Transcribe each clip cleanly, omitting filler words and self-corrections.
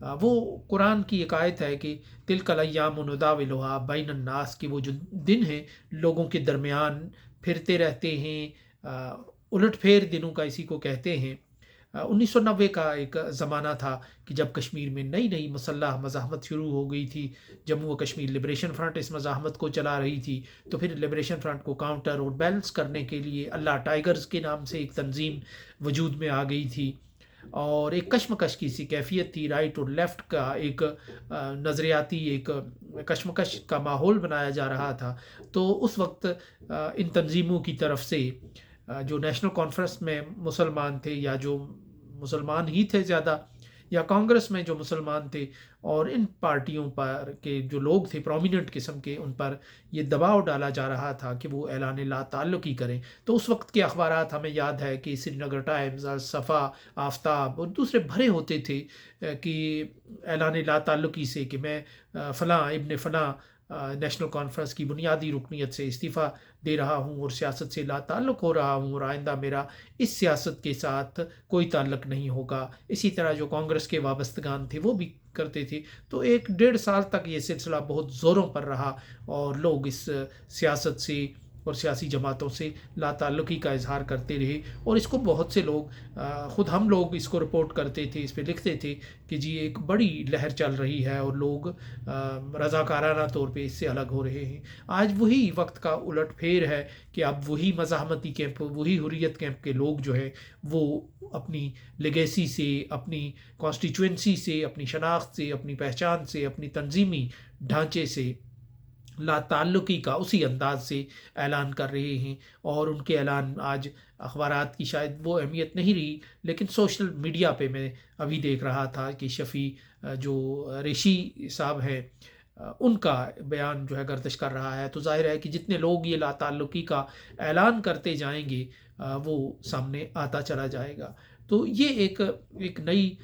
وہ قرآن کی ایک آیت ہے کہ تلک الایام نداولها بین الناس، کہ وہ جو دن ہیں لوگوں کے درمیان پھرتے رہتے ہیں، الٹ پھیر دنوں کا اسی کو کہتے ہیں۔ 1990 کا ایک زمانہ تھا کہ جب کشمیر میں نئی نئی مسلح مزاحمت شروع ہو گئی تھی، جموں و کشمیر لبریشن فرنٹ اس مزاحمت کو چلا رہی تھی، تو پھر لبریشن فرنٹ کو کاؤنٹر اور بیلنس کرنے کے لیے اللہ ٹائیگرز کے نام سے ایک تنظیم وجود میں آ گئی تھی، اور ایک کشمکش کی سی کیفیت تھی، رائٹ اور لیفٹ کا ایک نظریاتی ایک کشمکش کا ماحول بنایا جا رہا تھا۔ تو اس وقت ان تنظیموں کی طرف سے جو نیشنل کانفرنس میں مسلمان تھے، یا جو مسلمان ہی تھے زیادہ، یا کانگریس میں جو مسلمان تھے، اور ان پارٹیوں پر کے جو لوگ تھے پرومیننٹ قسم کے، ان پر یہ دباؤ ڈالا جا رہا تھا کہ وہ اعلان لا تعلقی کریں۔ تو اس وقت کے اخبارات ہمیں یاد ہے کہ سری نگر ٹائمز، صفا، آفتاب اور دوسرے بھرے ہوتے تھے کہ اعلان لا تعلقی سے، کہ میں فلاں ابن فلاں نیشنل کانفرنس کی بنیادی رکنیت سے استعفیٰ دے رہا ہوں اور سیاست سے لا تعلق ہو رہا ہوں، اور آئندہ میرا اس سیاست کے ساتھ کوئی تعلق نہیں ہوگا۔ اسی طرح جو کانگریس کے وابستگان تھے وہ بھی کرتے تھے۔ تو 1.5 سال تک یہ سلسلہ بہت زوروں پر رہا، اور لوگ اس سیاست سے اور سیاسی جماعتوں سے لا تعلقی کا اظہار کرتے رہے، اور اس کو بہت سے لوگ، خود ہم لوگ اس کو رپورٹ کرتے تھے، اس پہ لکھتے تھے کہ جی ایک بڑی لہر چل رہی ہے اور لوگ رضاکارانہ طور پہ اس سے الگ ہو رہے ہیں۔ آج وہی وقت کا الٹ پھیر ہے کہ اب وہی مزاحمتی کیمپ، وہی حریت کیمپ کے لوگ جو ہے وہ اپنی لیگیسی سے، اپنی کانسٹیچوئنسی سے، اپنی شناخت سے، اپنی پہچان سے، اپنی تنظیمی ڈھانچے سے لا تعلقی کا اسی انداز سے اعلان کر رہے ہیں، اور ان کے اعلان آج اخبارات کی شاید وہ اہمیت نہیں رہی، لیکن سوشل میڈیا پہ میں ابھی دیکھ رہا تھا کہ شفیع جو ریشی صاحب ہیں، ان کا بیان جو ہے گردش کر رہا ہے۔ تو ظاہر ہے کہ جتنے لوگ یہ لا تعلقی کا اعلان کرتے جائیں گے وہ سامنے آتا چلا جائے گا۔ تو یہ ایک نئی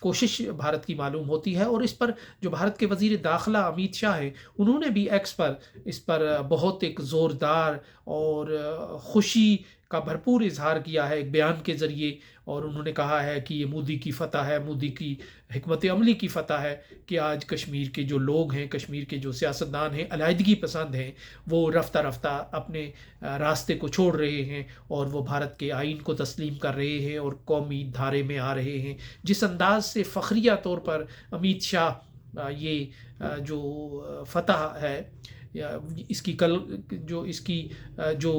کوشش بھارت کی معلوم ہوتی ہے، اور اس پر جو بھارت کے وزیر داخلہ امیت شاہ ہیں، انہوں نے بھی ایکس پر اس پر بہت ایک زوردار اور خوشی کا بھرپور اظہار کیا ہے ایک بیان کے ذریعے، اور انہوں نے کہا ہے کہ یہ مودی کی فتح ہے، مودی کی حکمت عملی کی فتح ہے کہ آج کشمیر کے جو لوگ ہیں، کشمیر کے جو سیاستدان ہیں، علیحدگی پسند ہیں، وہ رفتہ رفتہ اپنے راستے کو چھوڑ رہے ہیں، اور وہ بھارت کے آئین کو تسلیم کر رہے ہیں اور قومی دھارے میں آ رہے ہیں۔ جس انداز سے فخریہ طور پر امیت شاہ یہ جو فتح ہے، اس کی جو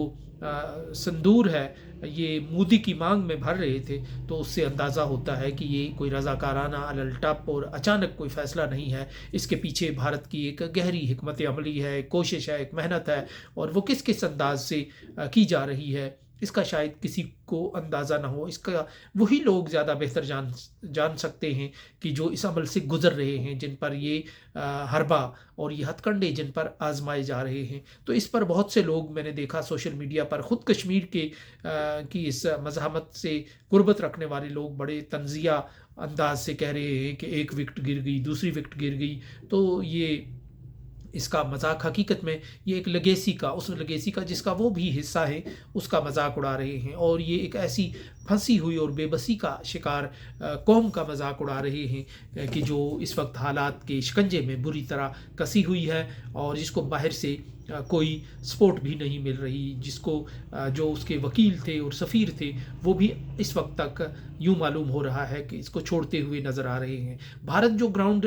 صندور ہے، یہ مودی کی مانگ میں بھر رہے تھے، تو اس سے اندازہ ہوتا ہے کہ یہ کوئی رضاکارانہ الٹپ اور اچانک کوئی فیصلہ نہیں ہے۔ اس کے پیچھے بھارت کی ایک گہری حکمت عملی ہے، ایک کوشش ہے، ایک محنت ہے، اور وہ کس انداز سے کی جا رہی ہے اس کا شاید کسی کو اندازہ نہ ہو۔ اس کا وہی لوگ زیادہ بہتر جان سکتے ہیں کہ جو اس عمل سے گزر رہے ہیں، جن پر یہ حربہ اور یہ ہتھ کنڈے جن پر آزمائے جا رہے ہیں۔ تو اس پر بہت سے لوگ میں نے دیکھا سوشل میڈیا پر، خود کشمیر کی اس مزاحمت سے قربت رکھنے والے لوگ بڑے طنزیہ انداز سے کہہ رہے ہیں کہ ایک وکٹ گر گئی، دوسری وکٹ گر گئی۔ تو یہ اس کا مذاق حقیقت میں یہ ایک لیگیسی کا، اس لیگیسی کا جس کا وہ بھی حصہ ہے، اس کا مذاق اڑا رہے ہیں، اور یہ ایک ایسی پھنسی ہوئی اور بے بسی کا شکار قوم کا مذاق اڑا رہے ہیں کہ جو اس وقت حالات کے شکنجے میں بری طرح کسی ہوئی ہے، اور جس کو باہر سے کوئی سپورٹ بھی نہیں مل رہی، جس کو جو اس کے وکیل تھے اور سفیر تھے وہ بھی اس وقت تک یوں معلوم ہو رہا ہے کہ اس کو چھوڑتے ہوئے نظر آ رہے ہیں۔ بھارت جو گراؤنڈ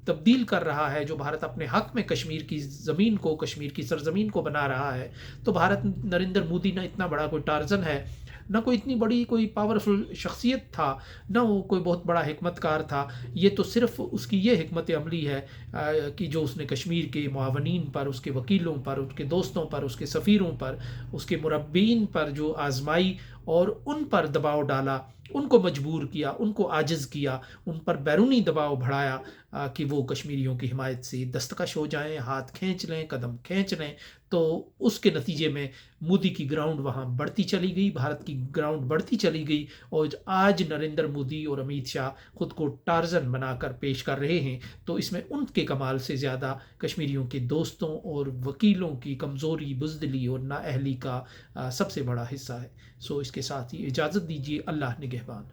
تبدیل کر رہا ہے، جو بھارت اپنے حق میں کشمیر کی زمین کو، کشمیر کی سرزمین کو بنا رہا ہے، تو بھارت نریندر مودی نہ اتنا بڑا کوئی ٹارزن ہے، نہ کوئی اتنی بڑی کوئی پاورفل شخصیت تھا، نہ وہ کوئی بہت بڑا حکمت کار تھا۔ یہ تو صرف اس کی یہ حکمت عملی ہے کہ جو اس نے کشمیر کے معاونین پر، اس کے وکیلوں پر، اس کے دوستوں پر، اس کے سفیروں پر، اس کے مربین پر جو آزمائی اور ان پر دباؤ ڈالا، ان کو مجبور کیا، ان کو عاجز کیا، ان پر بیرونی دباؤ بڑھایا کہ وہ کشمیریوں کی حمایت سے دستکش ہو جائیں، ہاتھ کھینچ لیں، قدم کھینچ لیں۔ تو اس کے نتیجے میں مودی کی گراؤنڈ وہاں بڑھتی چلی گئی، بھارت کی گراؤنڈ بڑھتی چلی گئی، اور آج نریندر مودی اور امیت شاہ خود کو ٹارزن بنا کر پیش کر رہے ہیں۔ تو اس میں ان کے کمال سے زیادہ کشمیریوں کے دوستوں اور وکیلوں کی کمزوری، بزدلی اور نااہلی کا سب سے بڑا حصہ ہے۔ سو اس کے ساتھ ہی اجازت دیجیے، اللہ نگہبان۔